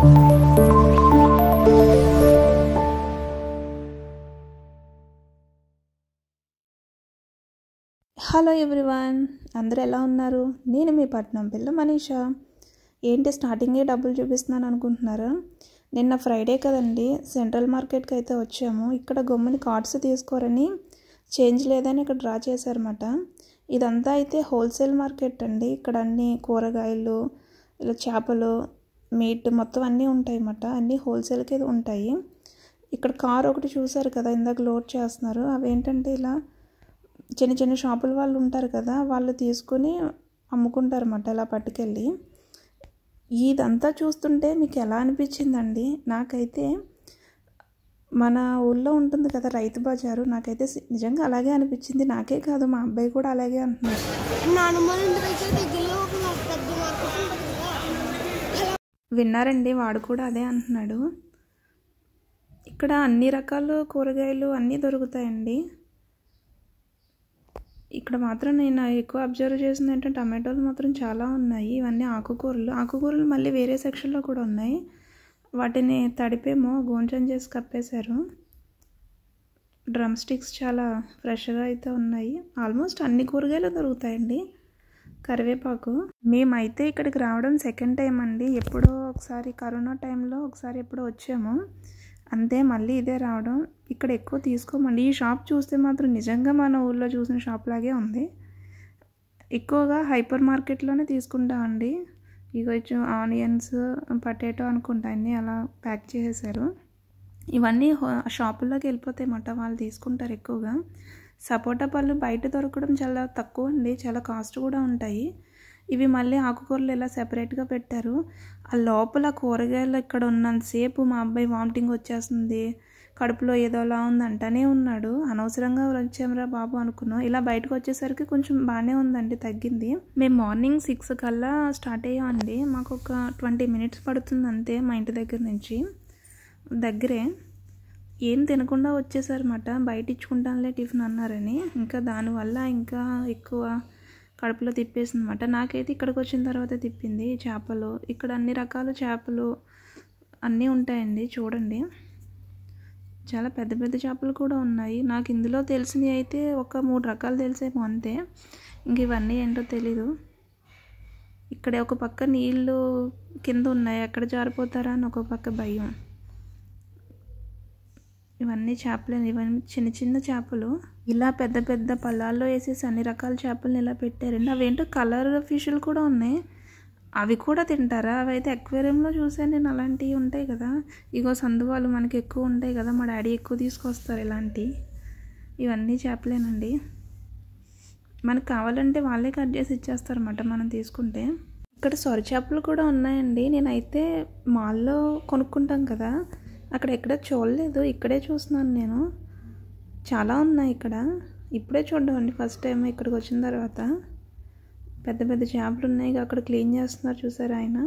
Hello everyone, అందరూ ఎలా ఉన్నారు? నేను మీ పట్నం పిల్ల మనీషా. ఏంటి స్టార్టింగే డబ్బులు చూపిస్తున్నాను అనుకుంటున్నారా? నిన్న ఫ్రైడే కదండి, సెంట్రల్ మార్కెట్కి అయితే వచ్చాము. ఇక్కడ గమ్ముని కార్డ్స్ తీసుకోరని చేంజ్ లేదని ఇక్కడ డ్రా చేశారన్నమాట. ఇదంతా అయితే హోల్సేల్ మార్కెట్ అండి. ఇక్కడ అన్ని కూరగాయలు, ఇలా చేపలు, మీట్ మొత్తం అన్నీ ఉంటాయి అన్నమాట. అన్నీ హోల్సేల్కి ఉంటాయి. ఇక్కడ కార్ ఒకటి చూసారు కదా, ఇందాక లోడ్ చేస్తున్నారు. అవేంటంటే ఇలా చిన్న చిన్న షాపుల వాళ్ళు ఉంటారు కదా, వాళ్ళు తీసుకుని అమ్ముకుంటారన్నమాట ఇలా పట్టుకెళ్ళి. ఇదంతా చూస్తుంటే మీకు ఎలా అనిపించిందండి? నాకైతే మన ఊళ్ళో ఉంటుంది కదా రైతు బజారు, నాకైతే నిజంగా అలాగే అనిపించింది. నాకే కాదు, మా అబ్బాయి కూడా అలాగే అంటున్నారు. విన్నారండి, వాడు కూడా అదే అంటున్నాడు. ఇక్కడ అన్ని రకాల కూరగాయలు అన్నీ దొరుకుతాయండి. ఇక్కడ మాత్రం నేను ఎక్కువ అబ్జర్వ్ చేసింది ఏంటంటే టమాటోలు మాత్రం చాలా ఉన్నాయి. ఇవన్నీ ఆకుకూరలు మళ్ళీ వేరే సెక్షన్లో కూడా ఉన్నాయి. వాటిని తడిపేమో గోంచం చేసి కప్పేశారు. డ్రమ్ స్టిక్స్ చాలా ఫ్రెష్గా అయితే ఉన్నాయి. ఆల్మోస్ట్ అన్ని కూరగాయలు దొరుకుతాయండి. కరివేపాకు. మేమైతే ఇక్కడికి రావడం సెకండ్ టైం అండి. ఎప్పుడో ఒకసారి కరోనా టైంలో ఒకసారి ఎప్పుడో వచ్చాము అంతే, మళ్ళీ ఇదే రావడం. ఇక్కడ ఎక్కువ తీసుకోమండి. ఈ షాప్ చూస్తే మాత్రం నిజంగా మన ఊళ్ళో చూసిన షాప్ లాగే ఉంది. ఎక్కువగా హైపర్ మార్కెట్లోనే తీసుకుంటామండి. ఇక ఆనియన్స్, పొటాటో అనుకుంటా అన్నీ అలా ప్యాక్ చేసేసారు. ఇవన్నీ షాపుల్లోకి వెళ్ళిపోతాయి అన్నమాట, వాళ్ళు తీసుకుంటారు ఎక్కువగా. సపోటా పళ్ళు బయట దొరకడం చాలా తక్కువ అండి, చాలా కాస్ట్ కూడా ఉంటాయి. ఇవి మళ్ళీ ఆకుకూరలు ఇలా సెపరేట్గా పెట్టారు. ఆ లోపల కూరగాయలు ఇక్కడ ఉన్నంతసేపు మా అబ్బాయి వామిటింగ్ వచ్చేస్తుంది, కడుపులో ఏదోలా ఉందంటనే ఉన్నాడు. అనవసరంగా వచ్చామరా బాబు అనుకున్నాం. ఇలా బయటకు వచ్చేసరికి కొంచెం బాగానే ఉందండి, తగ్గింది. మేము మార్నింగ్ 6 కల్లా స్టార్ట్ అయ్యామండి. మాకు ఒక 20 minutes పడుతుంది అంతే మా ఇంటి దగ్గర నుంచి. దగ్గరే. ఏం తినకుండా వచ్చేసారన్నమాట. బయట ఇచ్చుకుంటానులే టిఫిన్ అన్నారని. ఇంకా దానివల్ల ఇంకా ఎక్కువ కడుపులో తిప్పేసింది అన్నమాట. నాకైతే ఇక్కడికి వచ్చిన తర్వాత తిప్పింది. చేపలు, ఇక్కడ అన్ని రకాల చేపలు అన్నీ ఉంటాయండి. చూడండి, చాలా పెద్ద పెద్ద చేపలు కూడా ఉన్నాయి. నాకు ఇందులో తెలిసినవి అయితే ఒక 3 రకాలు తెలిసేమో అంతే. ఇంక ఇవన్నీ ఏంటో తెలీదు. ఇక్కడ ఒక పక్క నీళ్ళు కింద ఉన్నాయి, ఎక్కడ జారిపోతారా అని ఒక పక్క భయం. ఇవన్నీ చేపలే, ఇవన్నీ చిన్న చిన్న చేపలు. ఇలా పెద్ద పెద్ద పళ్ళాల్లో వేసేసి అన్ని రకాల చేపలను ఇలా పెట్టారండి. అవేంటో కలర్ ఫిష్లు కూడా ఉన్నాయి. అవి కూడా తింటారా? అవి అయితే అక్వేరియంలో చూసాను నేను. అలాంటివి ఉంటాయి కదా, ఇగో సందువాలు మనకి ఎక్కువ ఉంటాయి కదా, మా డాడీ ఎక్కువ తీసుకొస్తారు ఇలాంటివి. ఇవన్నీ చేపలేనండి. మనకు కావాలంటే వాళ్ళే కట్ చేసి ఇచ్చేస్తారన్నమాట మనం తీసుకుంటే. ఇక్కడ సొర చేపలు కూడా ఉన్నాయండి. నేనైతే మాల్లో కొనుక్కుంటాం కదా, అక్కడ ఎక్కడ చూడలేదు, ఇక్కడే చూస్తున్నాను నేను. చాలా ఉన్నాయి ఇక్కడ. ఇప్పుడే చూడడం అండి ఫస్ట్ టైం ఇక్కడికి వచ్చిన తర్వాత. పెద్ద పెద్ద చేపలు ఉన్నాయి. అక్కడ క్లీన్ చేస్తున్నారు చూసారా ఆయన.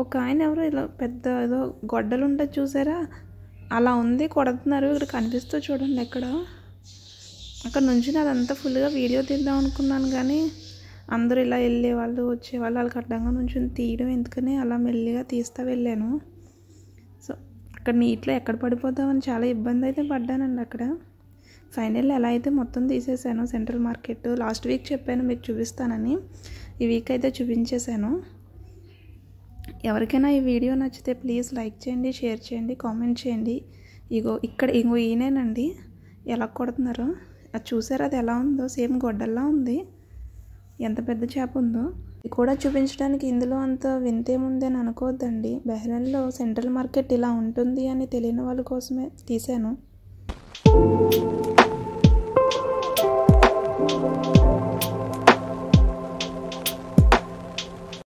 ఒక ఆయన ఎవరో ఇలా పెద్ద ఏదో గొడ్డలు ఉంటుంది చూసారా, అలా ఉంది, కొడుతున్నారు. ఇక్కడ కనిపిస్తూ చూడండి ఎక్కడ. అక్కడ నుంచి అదంతా ఫుల్గా వీడియో తీద్దాం అనుకున్నాను, కానీ అందరూ ఇలా వెళ్ళేవాళ్ళు వచ్చేవాళ్ళు, వాళ్ళకి అడ్డంగా నుంచి తీయడం ఎందుకని అలా మెల్లిగా తీస్తూ వెళ్ళాను. సో అక్కడ నీటిలో ఎక్కడ పడిపోతామని చాలా ఇబ్బంది అయితే పడ్డానండి అక్కడ. ఫైనల్లీ ఎలా అయితే మొత్తం తీసేసాను సెంట్రల్ మార్కెట్. లాస్ట్ వీక్ చెప్పాను మీకు చూపిస్తానని, ఈ వీక్ అయితే చూపించేశాను. ఎవరికైనా ఈ వీడియో నచ్చితే ప్లీజ్ లైక్ చేయండి, షేర్ చేయండి, కామెంట్ చేయండి. ఇగో ఈయనేనండి ఎలా కొడుతున్నారో అది చూసారా, అది ఎలా ఉందో, సేమ్ గొడ్డల్లా ఉంది. ఎంత పెద్ద చేప ఉందో ఇది కూడా చూపించడానికి. ఇందులో అంత వింతేముంది అని అనుకోవద్దండి. బహ్రెయిన్లో సెంట్రల్ మార్కెట్ ఇలా ఉంటుంది అని తెలియని వాళ్ళ కోసమే తీశాను.